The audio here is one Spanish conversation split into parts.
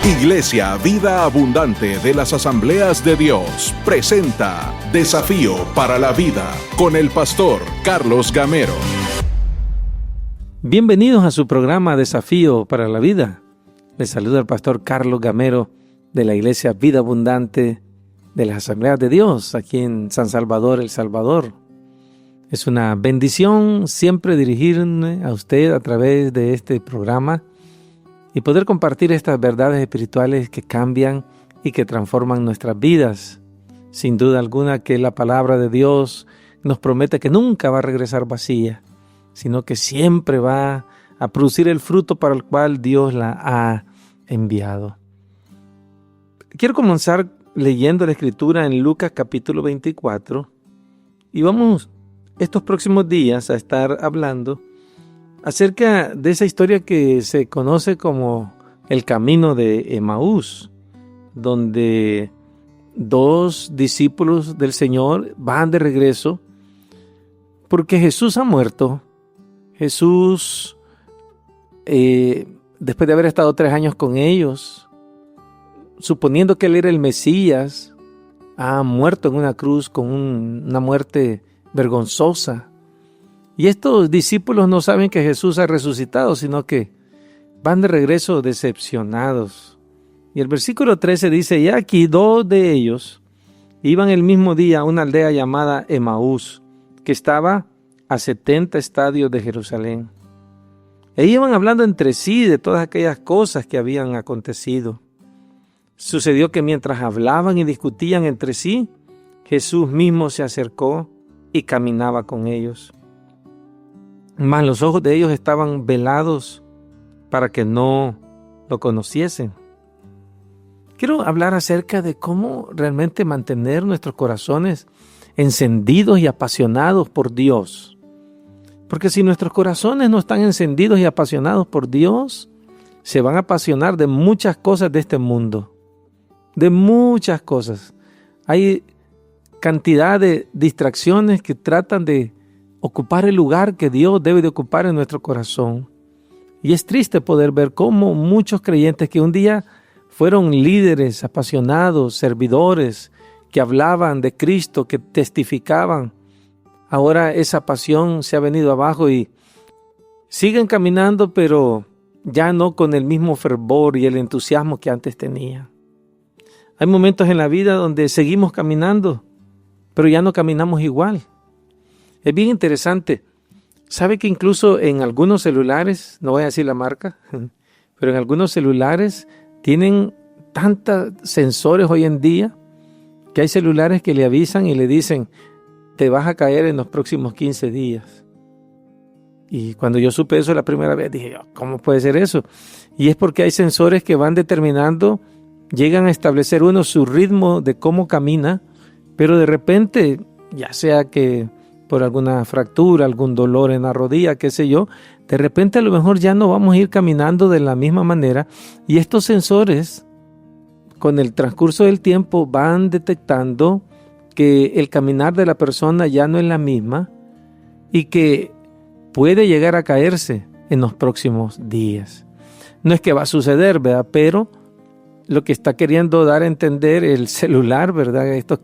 Iglesia Vida Abundante de las Asambleas de Dios presenta Desafío para la Vida con el pastor Carlos Gamero. Bienvenidos a su programa Desafío para la Vida. Les saluda el pastor Carlos Gamero de la Iglesia Vida Abundante de las Asambleas de Dios aquí en San Salvador, El Salvador. Es una bendición siempre dirigirme a usted a través de este programa y poder compartir estas verdades espirituales que cambian y que transforman nuestras vidas. Sin duda alguna que la palabra de Dios nos promete que nunca va a regresar vacía, sino que siempre va a producir el fruto para el cual Dios la ha enviado. Quiero comenzar leyendo la Escritura en Lucas capítulo 24 y vamos estos próximos días a estar hablando acerca de esa historia que se conoce como el camino de Emaús, donde dos discípulos del Señor van de regreso porque Jesús ha muerto. Jesús, después de haber estado 3 años con ellos, suponiendo que Él era el Mesías, ha muerto en una cruz con una muerte vergonzosa. Y estos discípulos no saben que Jesús ha resucitado, sino que van de regreso decepcionados. Y el versículo 13 dice, y aquí 2 de ellos iban el mismo día a una aldea llamada Emaús, que estaba a 70 estadios de Jerusalén. E iban hablando entre sí de todas aquellas cosas que habían acontecido. Sucedió que mientras hablaban y discutían entre sí, Jesús mismo se acercó y caminaba con ellos. Mas los ojos de ellos estaban velados para que no lo conociesen. Quiero hablar acerca de cómo realmente mantener nuestros corazones encendidos y apasionados por Dios. Porque si nuestros corazones no están encendidos y apasionados por Dios, se van a apasionar de muchas cosas de este mundo. De muchas cosas. Hay cantidad de distracciones que tratan de ocupar el lugar que Dios debe de ocupar en nuestro corazón. Y es triste poder ver cómo muchos creyentes que un día fueron líderes, apasionados, servidores, que hablaban de Cristo, que testificaban, ahora esa pasión se ha venido abajo y siguen caminando, pero ya no con el mismo fervor y el entusiasmo que antes tenían. Hay momentos en la vida donde seguimos caminando, pero ya no caminamos igual. Es bien interesante. ¿Sabe que incluso en algunos celulares, no voy a decir la marca, pero en algunos celulares tienen tantos sensores hoy en día que hay celulares que le avisan y le dicen, te vas a caer en los próximos 15 días? Y cuando yo supe eso la primera vez, dije, ¿cómo puede ser eso? Y es porque hay sensores que van determinando, llegan a establecer uno su ritmo de cómo camina, pero de repente, ya sea que por alguna fractura, algún dolor en la rodilla, qué sé yo, de repente a lo mejor ya no vamos a ir caminando de la misma manera y estos sensores con el transcurso del tiempo van detectando que el caminar de la persona ya no es la misma y que puede llegar a caerse en los próximos días. No es que va a suceder, ¿verdad? Pero lo que está queriendo dar a entender el celular, ¿verdad? Estos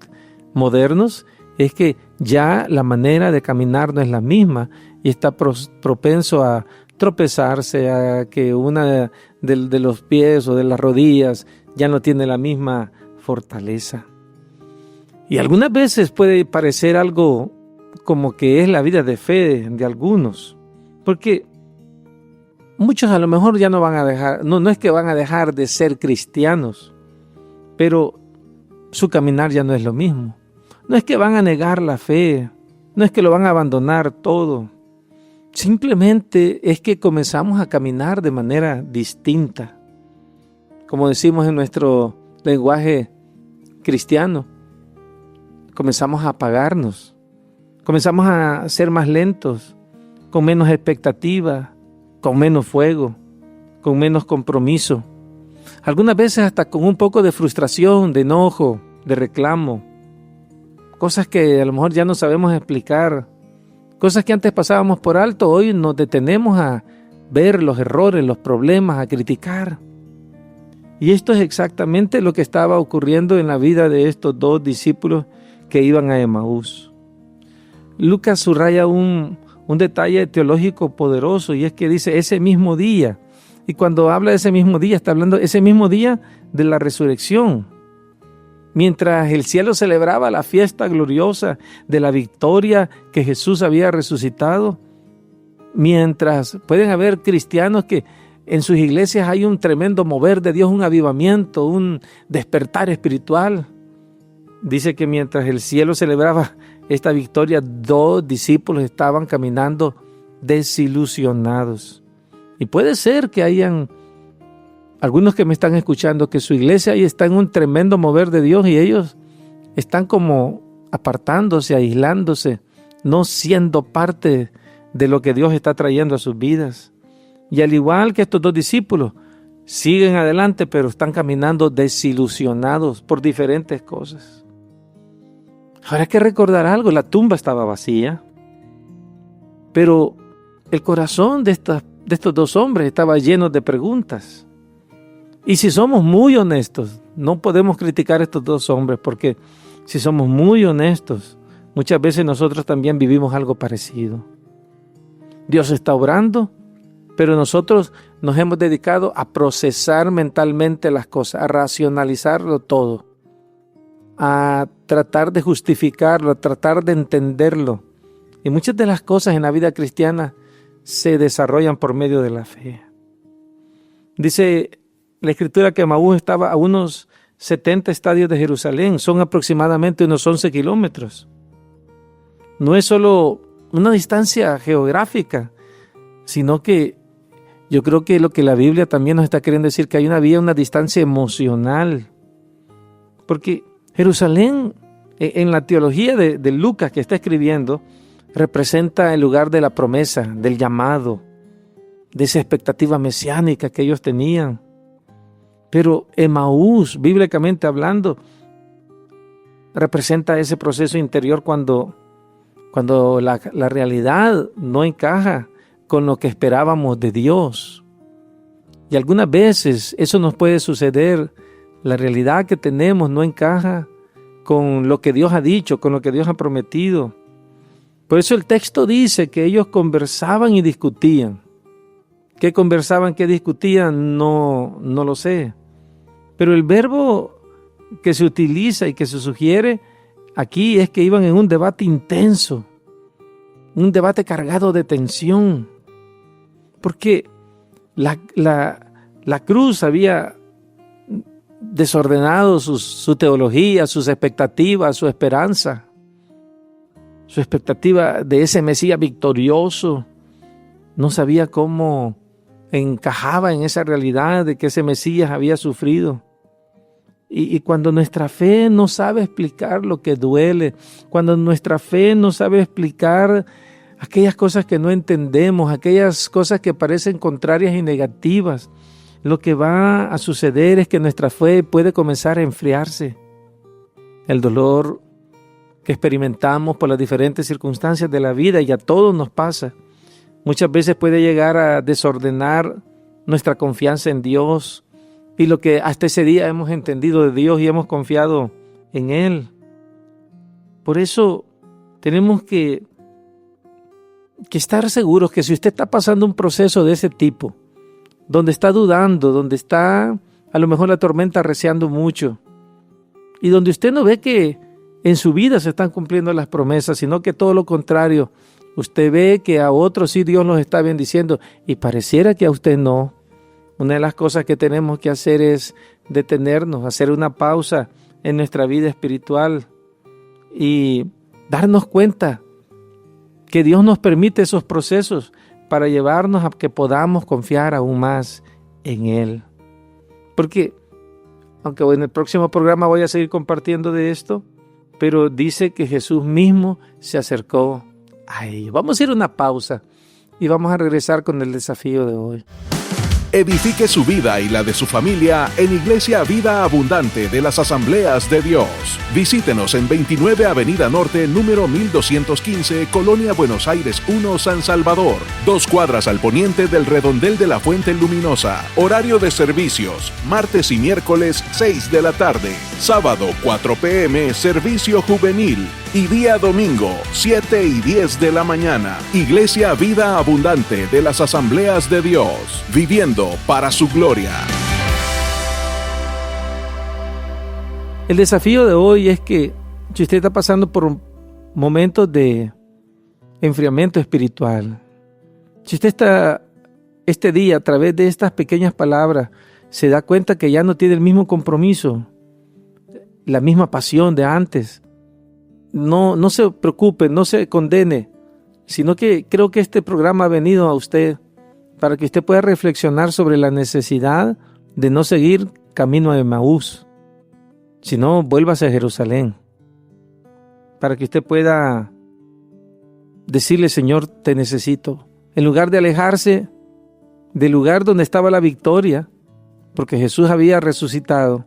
modernos, es que ya la manera de caminar no es la misma y está propenso a tropezarse, a que una de los pies o de las rodillas ya no tiene la misma fortaleza. Y algunas veces puede parecer algo como que es la vida de fe de algunos, porque muchos a lo mejor ya no van a dejar, no es que van a dejar de ser cristianos, pero su caminar ya no es lo mismo. No es que van a negar la fe, no es que lo van a abandonar todo. Simplemente es que comenzamos a caminar de manera distinta. Como decimos en nuestro lenguaje cristiano, comenzamos a apagarnos, comenzamos a ser más lentos, con menos expectativa, con menos fuego, con menos compromiso. Algunas veces hasta con un poco de frustración, de enojo, de reclamo. Cosas que a lo mejor ya no sabemos explicar. Cosas que antes pasábamos por alto, hoy nos detenemos a ver los errores, los problemas, a criticar. Y esto es exactamente lo que estaba ocurriendo en la vida de estos dos discípulos que iban a Emaús. Lucas subraya un detalle teológico poderoso, y es que dice ese mismo día. Y cuando habla de ese mismo día, está hablando ese mismo día de la resurrección. Mientras el cielo celebraba la fiesta gloriosa de la victoria que Jesús había resucitado, mientras pueden haber cristianos que en sus iglesias hay un tremendo mover de Dios, un avivamiento, un despertar espiritual. Dice que mientras el cielo celebraba esta victoria, dos discípulos estaban caminando desilusionados. Y puede ser que hayan algunos que me están escuchando, que su iglesia ahí está en un tremendo mover de Dios y ellos están como apartándose, aislándose, no siendo parte de lo que Dios está trayendo a sus vidas. Y al igual que estos dos discípulos, siguen adelante, pero están caminando desilusionados por diferentes cosas. Ahora hay que recordar algo, la tumba estaba vacía, pero el corazón de estos dos hombres estaba lleno de preguntas. Y si somos muy honestos, no podemos criticar a estos dos hombres, porque si somos muy honestos, muchas veces nosotros también vivimos algo parecido. Dios está obrando, pero nosotros nos hemos dedicado a procesar mentalmente las cosas, a racionalizarlo todo, a tratar de justificarlo, a tratar de entenderlo. Y muchas de las cosas en la vida cristiana se desarrollan por medio de la fe. Dice la Escritura que Emaús estaba a unos 70 estadios de Jerusalén, son aproximadamente unos 11 kilómetros. No es solo una distancia geográfica, sino que yo creo que lo que la Biblia también nos está queriendo decir, que hay una distancia emocional. Porque Jerusalén, en la teología de Lucas que está escribiendo, representa el lugar de la promesa, del llamado, de esa expectativa mesiánica que ellos tenían. Pero Emaús, bíblicamente hablando, representa ese proceso interior cuando la realidad no encaja con lo que esperábamos de Dios. Y algunas veces eso nos puede suceder. La realidad que tenemos no encaja con lo que Dios ha dicho, con lo que Dios ha prometido. Por eso el texto dice que ellos conversaban y discutían. ¿Qué conversaban, qué discutían? No lo sé. Pero el verbo que se utiliza y que se sugiere aquí es que iban en un debate intenso, un debate cargado de tensión, porque la cruz había desordenado su teología, sus expectativas, su esperanza, su expectativa de ese Mesías victorioso. No sabía cómo encajaba en esa realidad de que ese Mesías había sufrido. Y cuando nuestra fe no sabe explicar lo que duele, cuando nuestra fe no sabe explicar aquellas cosas que no entendemos, aquellas cosas que parecen contrarias y negativas, lo que va a suceder es que nuestra fe puede comenzar a enfriarse. El dolor que experimentamos por las diferentes circunstancias de la vida, y a todos nos pasa, muchas veces puede llegar a desordenar nuestra confianza en Dios y lo que hasta ese día hemos entendido de Dios y hemos confiado en Él. Por eso tenemos que estar seguros que si usted está pasando un proceso de ese tipo, donde está dudando, donde está a lo mejor la tormenta arreciando mucho, y donde usted no ve que en su vida se están cumpliendo las promesas, sino que todo lo contrario, usted ve que a otros sí Dios los está bendiciendo y pareciera que a usted no. Una de las cosas que tenemos que hacer es detenernos, hacer una pausa en nuestra vida espiritual y darnos cuenta que Dios nos permite esos procesos para llevarnos a que podamos confiar aún más en Él. Porque, aunque en el próximo programa voy a seguir compartiendo de esto, pero dice que Jesús mismo se acercó a ellos. Vamos a ir a una pausa y vamos a regresar con el desafío de hoy. Edifique su vida y la de su familia en Iglesia Vida Abundante de las Asambleas de Dios. Visítenos en 29 Avenida Norte, número 1215, Colonia Buenos Aires 1, San Salvador. 2 cuadras al poniente del redondel de la Fuente Luminosa. Horario de servicios, martes y miércoles 6 de la tarde. Sábado 4 p.m. servicio juvenil. Y día domingo 7 y 10 de la mañana. Iglesia Vida Abundante de las Asambleas de Dios. Viviendo para su gloria. El desafío de hoy es que si usted está pasando por momentos de enfriamiento espiritual, si usted está este día a través de estas pequeñas palabras se da cuenta que ya no tiene el mismo compromiso, la misma pasión de antes, no se preocupe, no se condene, sino que creo que este programa ha venido a usted para que usted pueda reflexionar sobre la necesidad de no seguir camino a Emaús, sino vuélvase a Jerusalén, para que usted pueda decirle: Señor, te necesito. En lugar de alejarse del lugar donde estaba la victoria, porque Jesús había resucitado,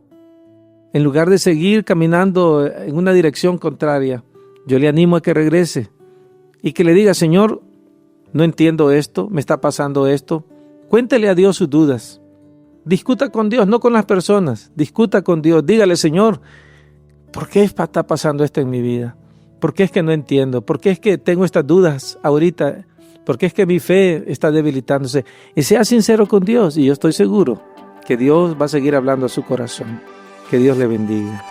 en lugar de seguir caminando en una dirección contraria, yo le animo a que regrese y que le diga: Señor, no entiendo esto, me está pasando esto. Cuéntele a Dios sus dudas. Discuta con Dios, no con las personas. Discuta con Dios. Dígale: Señor, ¿por qué está pasando esto en mi vida? ¿Por qué es que no entiendo? ¿Por qué es que tengo estas dudas ahorita? ¿Por qué es que mi fe está debilitándose? Y sea sincero con Dios, y yo estoy seguro que Dios va a seguir hablando a su corazón. Que Dios le bendiga.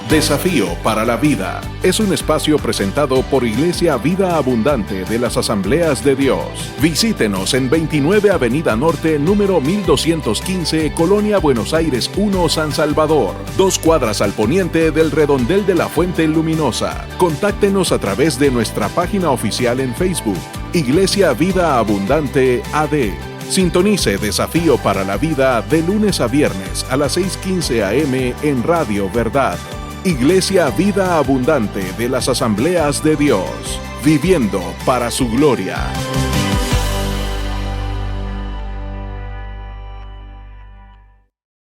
Desafío para la Vida es un espacio presentado por Iglesia Vida Abundante de las Asambleas de Dios. Visítenos en 29 Avenida Norte, número 1215, Colonia Buenos Aires 1, San Salvador. 2 cuadras al poniente del redondel de la Fuente Luminosa. Contáctenos a través de nuestra página oficial en Facebook, Iglesia Vida Abundante AD. Sintonice Desafío para la Vida de lunes a viernes a las 6:15 a.m. en Radio Verdad. Iglesia Vida Abundante de las Asambleas de Dios. Viviendo para su gloria.